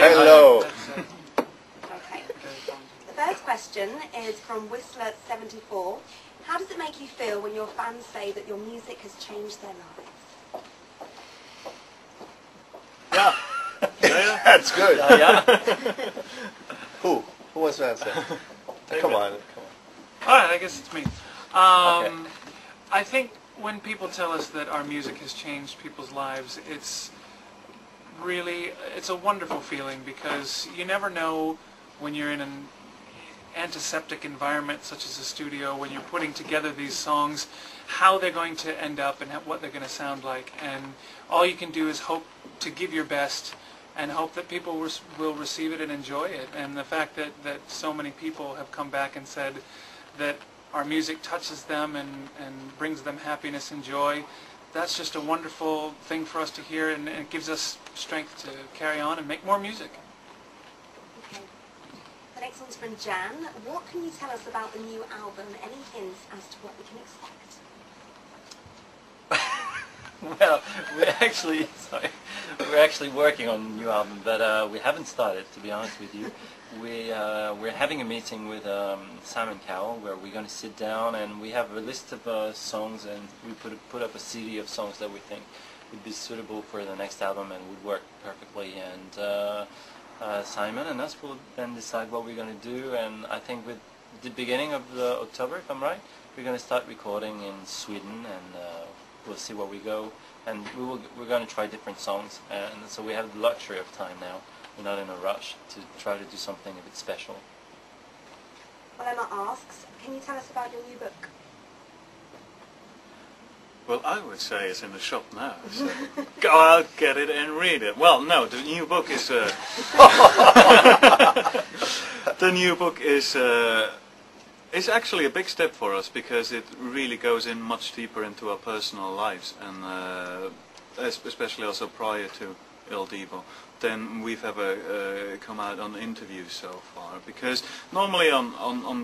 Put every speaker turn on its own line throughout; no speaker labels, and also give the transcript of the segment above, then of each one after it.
Hello.
Okay. The first question is from Whistler74. How does it make you feel when your fans say that your music has changed their lives?
Yeah. Yeah.
That's good.
Yeah.
Who wants to answer? Come on.
Alright, I guess it's me.
Okay.
I think when people tell us that our music has changed people's lives, it's a wonderful feeling, because you never know when you're in an antiseptic environment such as a studio, when you're putting together these songs, how they're going to end up and what they're going to sound like. And all you can do is hope to give your best and hope that people will receive it and enjoy it. And the fact that so many people have come back and said that our music touches them and brings them happiness and joy, that's just a wonderful thing for us to hear, and it gives us strength to carry on and make more music.
Okay. The next one's from Jan. What can you tell us about the new album? Any hints as to what we can expect?
Well, we're actually working on a new album, but we haven't started, to be honest with you. We're having a meeting with Simon Cowell, where we're going to sit down and we have a list of songs, and we put up a CD of songs that we think would be suitable for the next album and would work perfectly. And Simon and us will then decide what we're going to do. And I think with the beginning of October, if I'm right, we're going to start recording in Sweden, and we'll see where we go. And we're going to try different songs, and so we have the luxury of time now. We're not in a rush to try to do something a bit special.
Well, Emma asks, can you tell us about your new book?
Well, I would say it's in the shop now, so go out, get it and read it. Well, no, the new book is... the new book is... it's actually a big step for us, because it really goes in much deeper into our personal lives, and especially also prior to Il Divo, than we've ever come out on interviews so far. Because normally on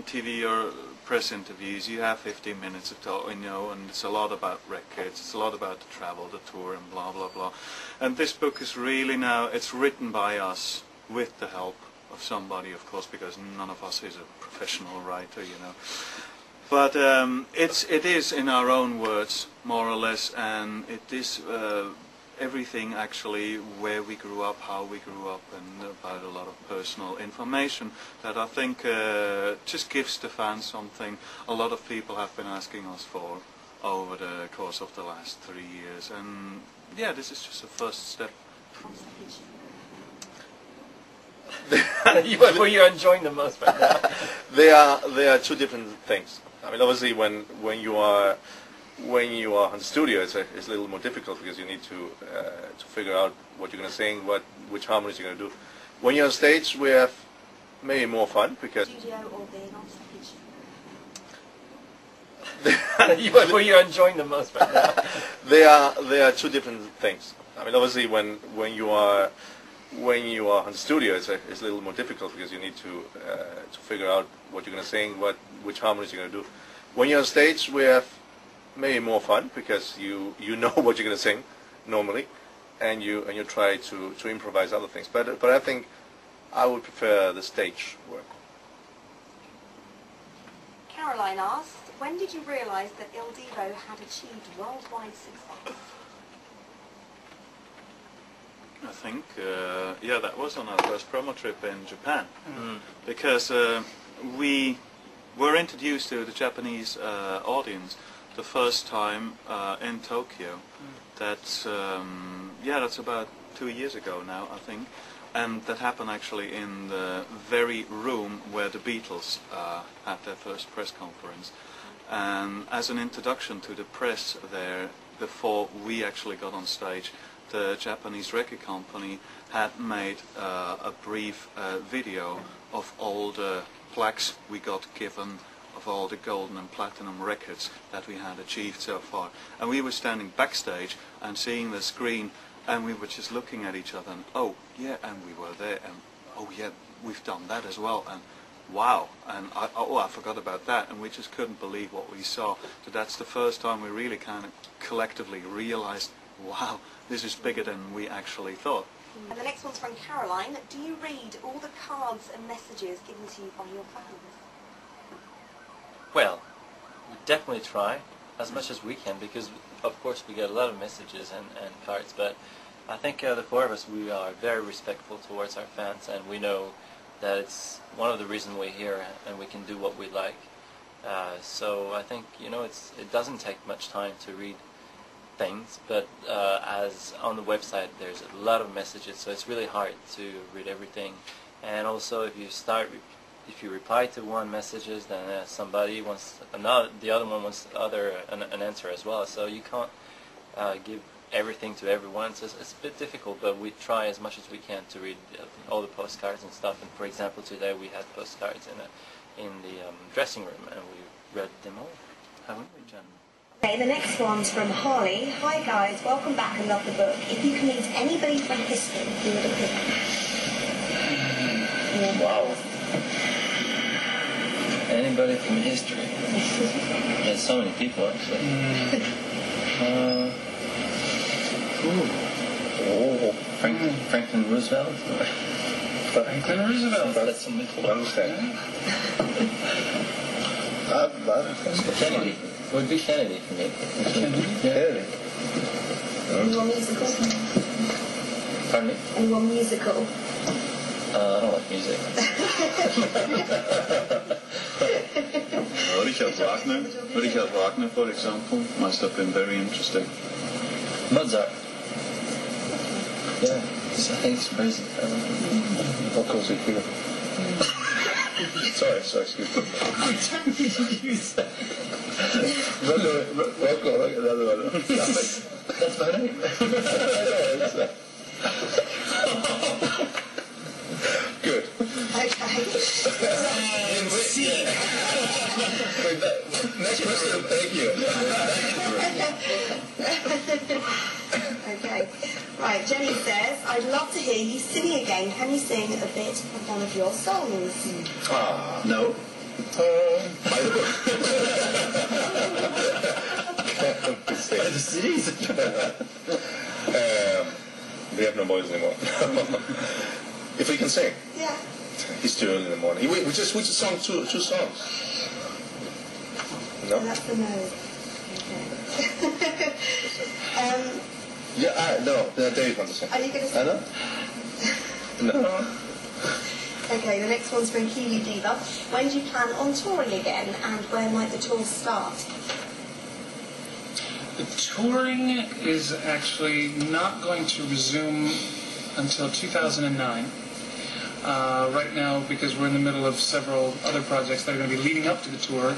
TV or press interviews you have 15 minutes of talk, and it's a lot about records, it's a lot about the travel, the tour, and blah blah blah. And this book is really now, it's written by us with the help of somebody, of course, because none of us is a professional writer, But it is in our own words, more or less, and it is everything actually, where we grew up, how we grew up, and about a lot of personal information that I think just gives the fans something a lot of people have been asking us for over the course of the last 3 years. And yeah, this is just a first step.
What you're enjoying the most right now?
They are two different things. I mean, obviously, when you are on the studio, it's a little more difficult, because you need to figure out what you're going to sing, which harmonies you're going to do. When you're on stage, we have maybe more fun, because
Studio or being on stage?
What you're enjoying the most right now?
They are two different things. I mean, obviously, when you are on the studio, it's a little more difficult, because you need to figure out what you're going to sing, which harmonies you're going to do. When you're on stage, we have maybe more fun, because you know what you're going to sing normally, and you try to improvise other things. But I think I would prefer the stage work.
Caroline asked, when did you realise that Il Divo had achieved worldwide success?
I think, yeah, that was on our first promo trip in Japan, because we were introduced to the Japanese audience the first time in Tokyo. That's about 2 years ago now, I think, and that happened actually in the very room where the Beatles had their first press conference. And as an introduction to the press there, before we actually got on stage, the Japanese record company had made a brief video of all the plaques we got given, of all the golden and platinum records that we had achieved so far. And we were standing backstage and seeing the screen, and we were just looking at each other, and oh yeah, and we were there, and oh yeah, we've done that as well, and wow, and I forgot about that, and we just couldn't believe what we saw. So that's the first time we really kind of collectively realized, wow, this is bigger than we actually thought.
And the next one's from Caroline. Do you read all the cards and messages given to you by your fans?
Well, we definitely try as much as we can, because of course we get a lot of messages and cards, but I think the four of us, we are very respectful towards our fans, and we know that it's one of the reasons we're here and we can do what we like. So I think, you know, it doesn't take much time to read things, but as on the website there's a lot of messages, so it's really hard to read everything. And also if you reply to one messages, then somebody wants the other one wants an answer as well, so you can't give everything to everyone, so it's a bit difficult, but we try as much as we can to read all the postcards and stuff. And for example, today we had postcards in the dressing room, and we read them all, haven't we, Jen?
Okay, the next one's from Holly. Hi guys, welcome back and love the book. If you could meet anybody from history, who would it be?
Wow. Anybody from history? There's so many people, actually. Franklin Roosevelt?
Franklin Roosevelt.
That's some Kennedy. Would be Kennedy for me. Kennedy.
Anyone musical?
Pardon me?
Anyone musical?
I don't like music.
Richard Wagner, for example, must have been very interesting.
Mozart. Yeah, I think it's crazy.
Of course, if you... Sorry, excuse me. Rocco, another one.
That's my name.
Good.
Okay.
Next question, thank you.
Okay. Right, Jenny says, I'd love to hear you singing again. Can you sing a bit of one of your songs?
No.
We have no boys anymore. If we can sing.
Yeah.
It's too early in the morning. We just sung two songs. No?
That's the no. Okay.
Yeah, no. Dave wants to sing.
Are you going to sing?
I know. No.
Okay, the next one's from Kiwi Diva. When do you plan on touring again, and where might the tour start?
The touring is actually not going to resume until 2009. Right now, because we're in the middle of several other projects that are going to be leading up to the tour,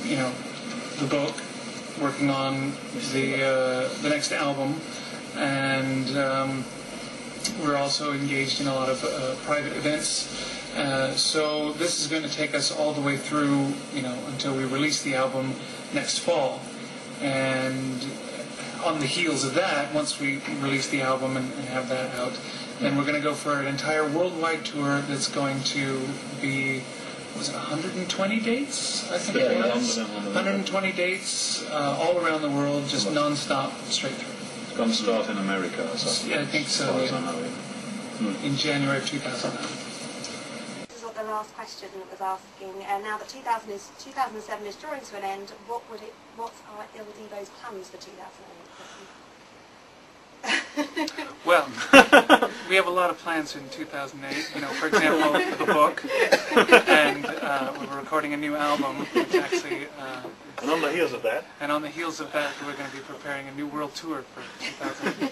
you know, the book, working on the next album, and we're also engaged in a lot of private events. So this is going to take us all the way through, you know, until we release the album next fall. And on the heels of that, once we release the album and have that out, then we're going to go for an entire worldwide tour that's going to be, was it 120 dates? I think it was. 120 dates all around the world, just non-stop, straight through.
It's going to start in America or something.
Yeah, I think so. In January of 2009.
This is what the last question was asking. Now that 2007 is drawing to an end, what are Il Divo's plans for 2008?
Well, we have a lot of plans in 2008. You know, for example, the book, and we're recording a new album, which actually.
And on the heels of that?
And on the heels of that, we're going to be preparing a new world tour for 2009.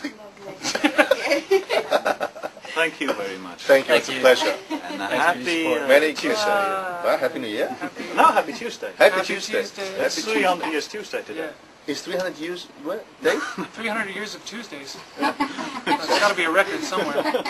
Lovely.
Thank you very much.
Thank you, it's a pleasure.
And happy...
Many Tuesday. Happy New Year.
No, happy Tuesday.
Happy Tuesday.
It's 300 years Tuesday today.
Yeah.
Is 300 years, what, Dave?
300 years of Tuesdays. There's got to be a record somewhere.